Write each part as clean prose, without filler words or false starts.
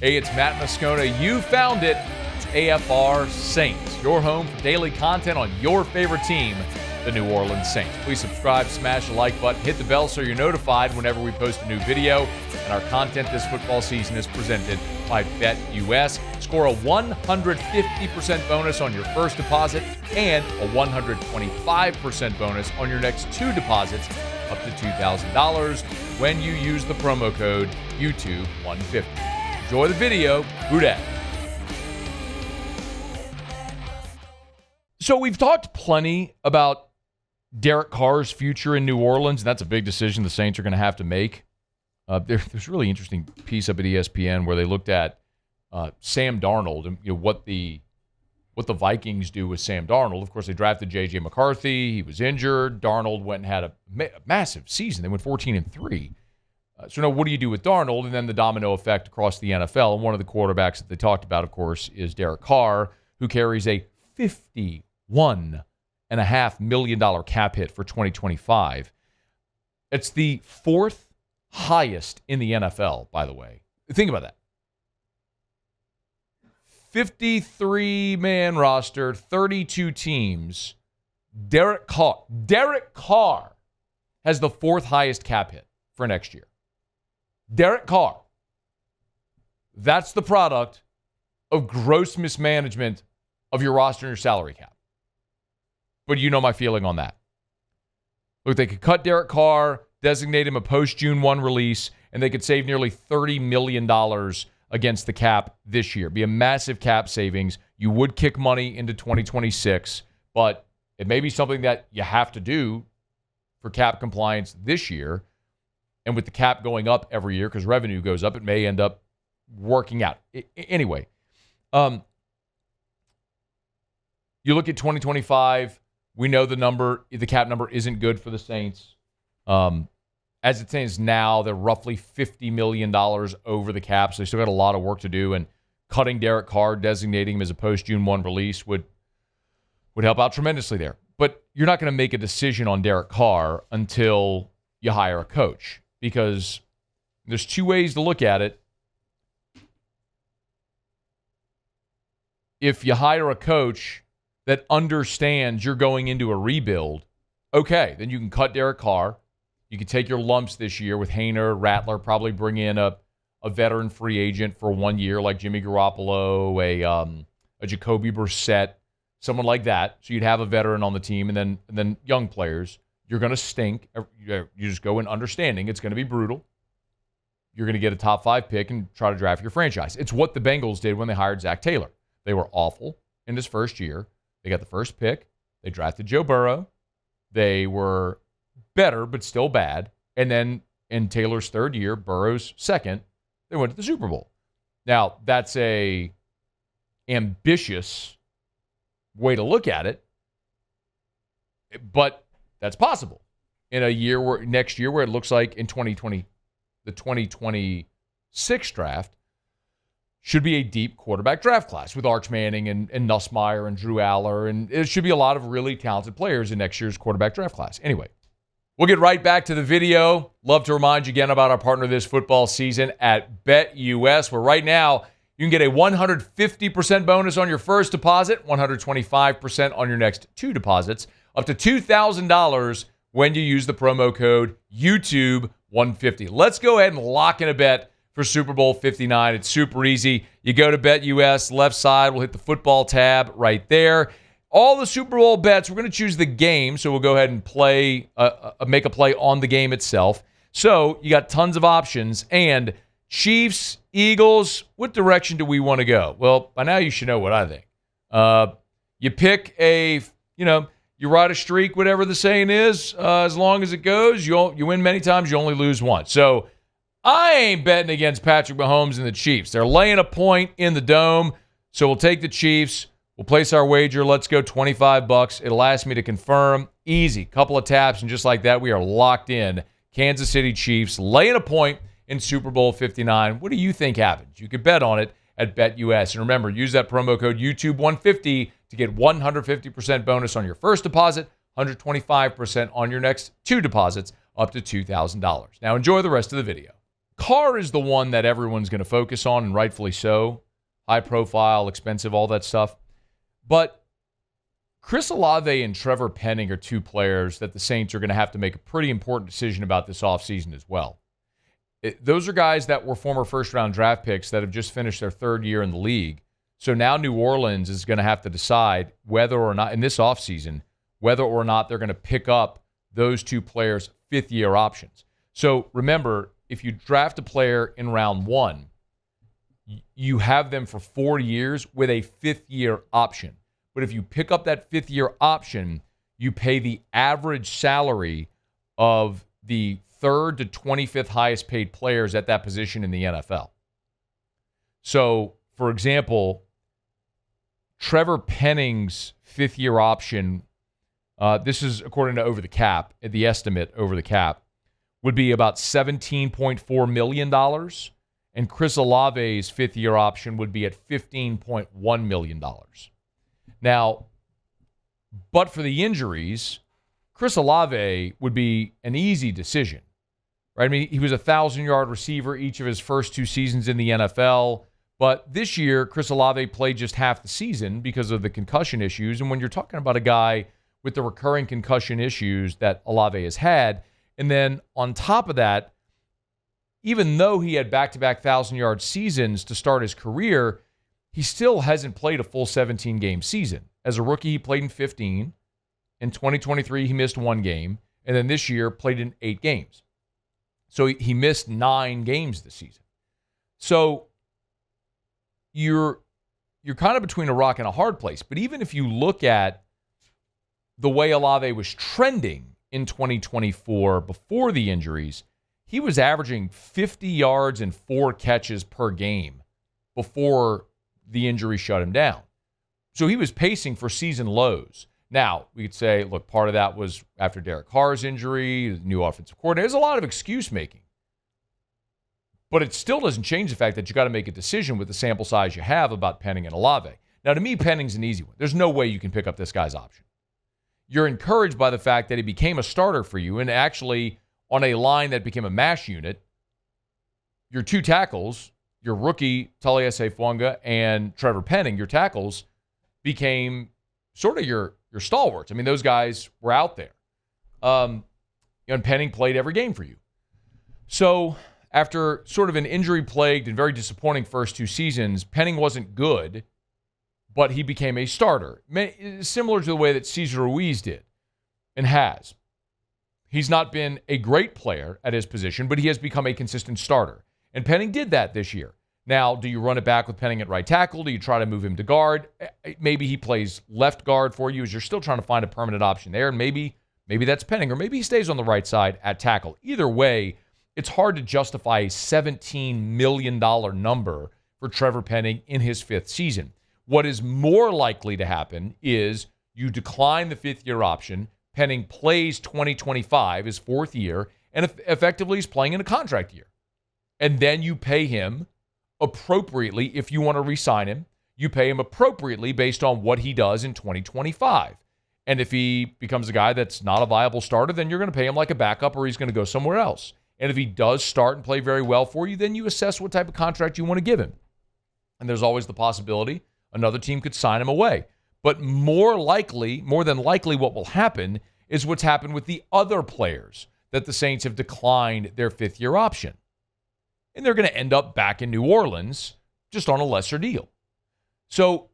Hey, it's Matt Moscona. You found it. It's AFR Saints, your home for daily content on your favorite team, the New Orleans Saints. Please subscribe, smash the like button, hit the bell so you're notified whenever we post a new video. And our content this football season is presented by BetUS. Score a 150% bonus on your first deposit and a 125% bonus on your next two deposits up to $2,000 when you use the promo code YouTube150. Enjoy the video. Who dat? So we've talked plenty about Derek Carr's future in New Orleans, and that's a big decision the Saints are going to have to make. There's a really interesting piece up at ESPN where they looked at Sam Darnold and what the Vikings do with Sam Darnold. Of course, they drafted J.J. McCarthy. He was injured. Darnold went and had a massive season. They went 14-3. So now what do you do with Darnold? And then the domino effect across the NFL. And one of the quarterbacks that they talked about, of course, is Derek Carr, who carries a $51.5 million cap hit for 2025. It's the fourth highest in the NFL, by the way. Think about that. 53-man roster, 32 teams. Derek Carr has the fourth highest cap hit for next year. Derek Carr. That's the product of gross mismanagement of your roster and your salary cap. But you know my feeling on that. Look, they could cut Derek Carr, designate him a post-June 1 release, and they could save nearly $30 million against the cap this year. Be a massive cap savings. You would kick money into 2026, but it may be something that you have to do for cap compliance this year. And with the cap going up every year because revenue goes up, it may end up working out. Anyway, you look at 2025, we know the cap number isn't good for the Saints. As it stands now, they're roughly $50 million over the cap, so they still got a lot of work to do, and cutting Derek Carr, designating him as a post-June 1 release would help out tremendously there. But you're not going to make a decision on Derek Carr until you hire a coach, because there's two ways to look at it. If you hire a coach that understands you're going into a rebuild, okay, then you can cut Derek Carr. You can take your lumps this year with Haener, Rattler, probably bring in a veteran free agent for 1 year like Jimmy Garoppolo, a Jacoby Brissett, someone like that. So you'd have a veteran on the team, and then young players. You're going to stink. You just go in understanding it's going to be brutal. You're going to get a top 5 pick and try to draft your franchise. It's what the Bengals did when they hired Zach Taylor. They were awful in his first year. They got the first pick. They drafted Joe Burrow. They were better, but still bad. And then in Taylor's third year, Burrow's second, they went to the Super Bowl. Now, that's a ambitious way to look at it, but that's possible in a year where next year where it looks like in 2020, the 2026 draft should be a deep quarterback draft class with Arch Manning and Nussmeier and Drew Aller, and it should be a lot of really talented players in next year's quarterback draft class. Anyway, we'll get right back to the video. Love to remind you again about our partner this football season at BetUS, where right now you can get a 150% bonus on your first deposit, 125% on your next two deposits, up to $2,000 when you use the promo code YouTube150. Let's go ahead and lock in a bet for Super Bowl 59. It's super easy. You go to BetUS, left side, we'll hit the football tab right there. All the Super Bowl bets, we're going to choose the game, so we'll go ahead and play, make a play on the game itself. So you got tons of options, and Chiefs, Eagles, what direction do we want to go? Well, by now you should know what I think. You pick you ride a streak, whatever the saying is, as long as it goes. You win many times, you only lose once. So I ain't betting against Patrick Mahomes and the Chiefs. They're laying a point in the dome, so we'll take the Chiefs. We'll place our wager. Let's go $25. It'll ask me to confirm. Easy. Couple of taps, and just like that, we are locked in. Kansas City Chiefs laying a point in Super Bowl 59. What do you think happens? You could bet on it at BetUS. And remember, use that promo code YouTube150 to get 150% bonus on your first deposit, 125% on your next two deposits, up to $2,000. Now enjoy the rest of the video. Carr is the one that everyone's going to focus on, and rightfully so. High profile, expensive, all that stuff. But Chris Olave and Trevor Penning are two players that the Saints are going to have to make a pretty important decision about this offseason as well. Those are guys that were former first-round draft picks that have just finished their third year in the league. So now New Orleans is going to have to decide whether or not, in this offseason, whether or not they're going to pick up those two players' fifth-year options. So remember, if you draft a player in round one, you have them for 4 years with a fifth-year option. But if you pick up that fifth-year option, you pay the average salary of the third to 25th highest paid players at that position in the NFL. So, for example, Trevor Penning's fifth-year option, this is according to Over the Cap, the estimate over the cap, would be about $17.4 million, and Chris Olave's fifth-year option would be at $15.1 million. Now, but for the injuries, Chris Olave would be an easy decision, right? I mean, he was a 1,000-yard receiver each of his first two seasons in the NFL, but this year, Chris Olave played just half the season because of the concussion issues, and when you're talking about a guy with the recurring concussion issues that Olave has had, and then on top of that, even though he had back-to-back 1,000-yard seasons to start his career, he still hasn't played a full 17-game season. As a rookie, he played in 15. In 2023, he missed 1 game. And then this year, played in 8 games. So he missed 9 games this season. So you're kind of between a rock and a hard place. But even if you look at the way Olave was trending in 2024 before the injuries, he was averaging 50 yards and 4 catches per game before the injury shut him down. So he was pacing for season lows. Now, we could say, look, part of that was after Derek Carr's injury, the new offensive coordinator. There's a lot of excuse making. But it still doesn't change the fact that you got to make a decision with the sample size you have about Penning and Olave. Now, to me, Penning's an easy one. There's no way you can pick up this guy's option. You're encouraged by the fact that he became a starter for you, and actually on a line that became a mash unit, your two tackles, your rookie, Taliesin Fuanga, and Trevor Penning, your tackles, became sort of your stalwarts. I mean, those guys were out there. And Penning played every game for you. So after sort of an injury-plagued and very disappointing first 2 seasons, Penning wasn't good, but he became a starter, similar to the way that Cesar Ruiz did and has. He's not been a great player at his position, but he has become a consistent starter. And Penning did that this year. Now, do you run it back with Penning at right tackle? Do you try to move him to guard? Maybe he plays left guard for you as you're still trying to find a permanent option there. And maybe that's Penning, or maybe he stays on the right side at tackle. Either way, it's hard to justify a $17 million number for Trevor Penning in his 5th season. What is more likely to happen is you decline the 5th-year option. Penning plays 2025, his 4th year, and effectively is playing in a contract year. And then you pay him appropriately if you want to re-sign him. You pay him appropriately based on what he does in 2025. And if he becomes a guy that's not a viable starter, then you're going to pay him like a backup or he's going to go somewhere else. And if he does start and play very well for you, then you assess what type of contract you want to give him. And there's always the possibility another team could sign him away. But more than likely, what will happen is what's happened with the other players that the Saints have declined their 5th-year option. And they're going to end up back in New Orleans just on a lesser deal. So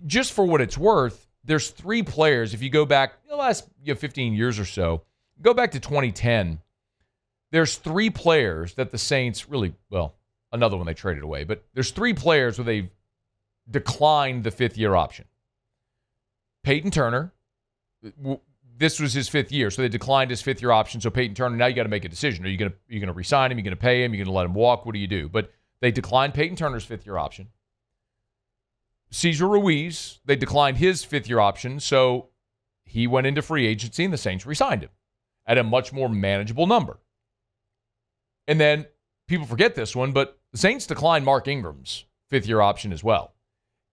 just for what it's worth, there's 3 players. If you go back the last 15 years or so, go back to 2010, there's 3 players that the Saints really, well, another one they traded away, but there's 3 players where they've declined the 5th-year option. Peyton Turner, this was his 5th year, so they declined his 5th-year option. So Peyton Turner, now you got to make a decision. Are you going to re-sign him? Are you going to pay him? Are you going to let him walk? What do you do? But they declined Peyton Turner's 5th-year option. Cesar Ruiz, they declined his 5th-year option, so he went into free agency and the Saints re-signed him at a much more manageable number. And then people forget this one, but the Saints declined Mark Ingram's 5th-year option as well.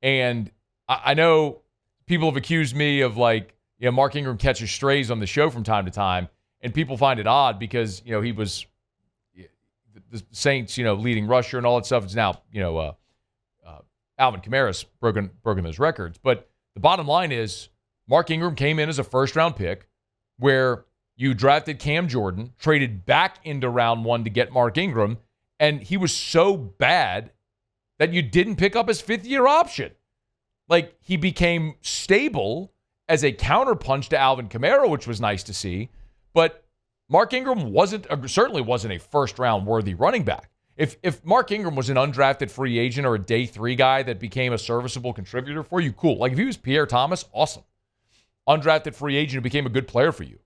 And I know people have accused me of Mark Ingram catches strays on the show from time to time, and people find it odd because, he was the Saints, leading rusher and all that stuff. It's now, Alvin Kamara's broken those records. But the bottom line is Mark Ingram came in as a first-round pick where you drafted Cam Jordan, traded back into round 1 to get Mark Ingram, and he was so bad that you didn't pick up his fifth-year option. Like, he became stable as a counterpunch to Alvin Kamara, which was nice to see. But Mark Ingram certainly wasn't a first-round worthy running back. If Mark Ingram was an undrafted free agent or a day 3 guy that became a serviceable contributor for you, cool. Like if he was Pierre Thomas, awesome. Undrafted free agent who became a good player for you.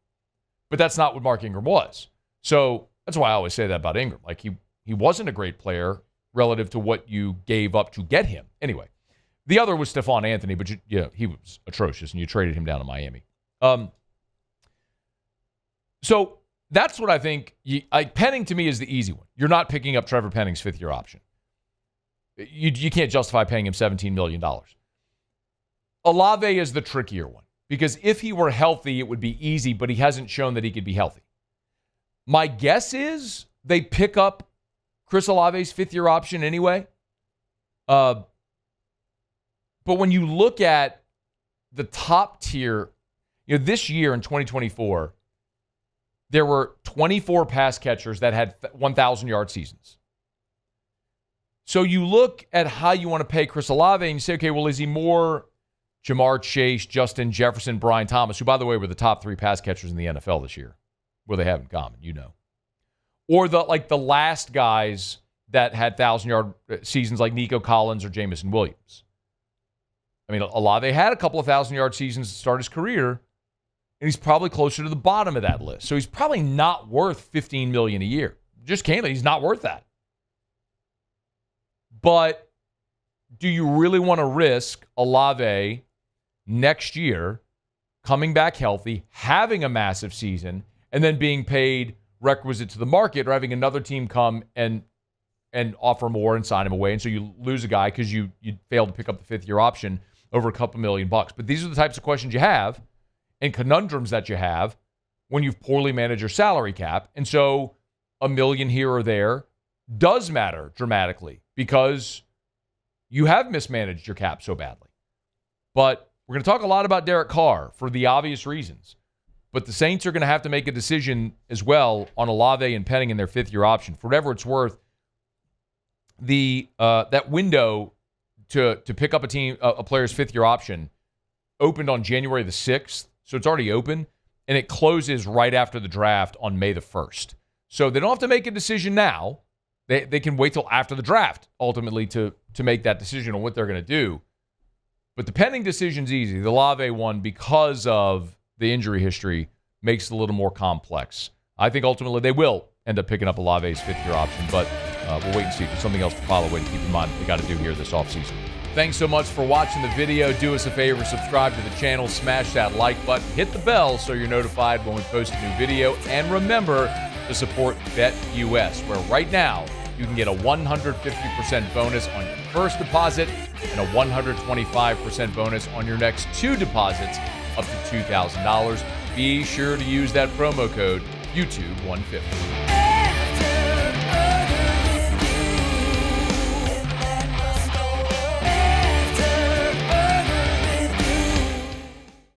But that's not what Mark Ingram was. So that's why I always say that about Ingram. Like he wasn't a great player relative to what you gave up to get him. Anyway, the other was Stephon Anthony, but he was atrocious, and you traded him down to Miami. So that's what I think. Penning to me is the easy one. You're not picking up Trevor Penning's fifth-year option. You can't justify paying him $17 million. Olave is the trickier one because if he were healthy, it would be easy, but he hasn't shown that he could be healthy. My guess is they pick up Chris Olave's fifth-year option anyway. But when you look at the top tier, this year in 2024, there were 24 pass catchers that had 1,000-yard seasons. So you look at how you want to pay Chris Olave and you say, okay, well, is he more Jamar Chase, Justin Jefferson, Brian Thomas, who, by the way, were the top 3 pass catchers in the NFL this year? Well, they have in common, Or the last guys that had 1,000-yard seasons like Nico Collins or Jamison Williams. I mean, Olave had a couple of 1,000-yard seasons to start his career, and he's probably closer to the bottom of that list. So he's probably not worth $15 million a year. Just candidly, he's not worth that. But do you really want to risk Olave next year coming back healthy, having a massive season, and then being paid requisite to the market, or having another team come and offer more and sign him away, and so you lose a guy because you failed to pick up the fifth-year option over a couple $1 million? But these are the types of questions you have and conundrums that you have when you've poorly managed your salary cap. And so $1 million here or there does matter dramatically because you have mismanaged your cap so badly. But we're going to talk a lot about Derek Carr for the obvious reasons. But the Saints are going to have to make a decision as well on Olave and Penning in their fifth-year option. For whatever it's worth, that window to pick up a player's fifth-year option opened on January the 6th, so it's already open, and it closes right after the draft on May the 1st. So they don't have to make a decision now. They can wait till after the draft, ultimately, to make that decision on what they're going to do. But the Penning decision's easy. The Olave one, because of the injury history, makes it a little more complex. I think ultimately they will end up picking up Olave's fifth-year option, but we'll wait and see. There's something else to follow and keep in mind that we got to do here this offseason. Thanks so much for watching the video. Do us a favor, subscribe to the channel, smash that like button, hit the bell so you're notified when we post a new video, and remember to support BetUS, where right now you can get a 150% bonus on your first deposit and a 125% bonus on your next 2 deposits up to $2,000. Be sure to use that promo code YouTube150.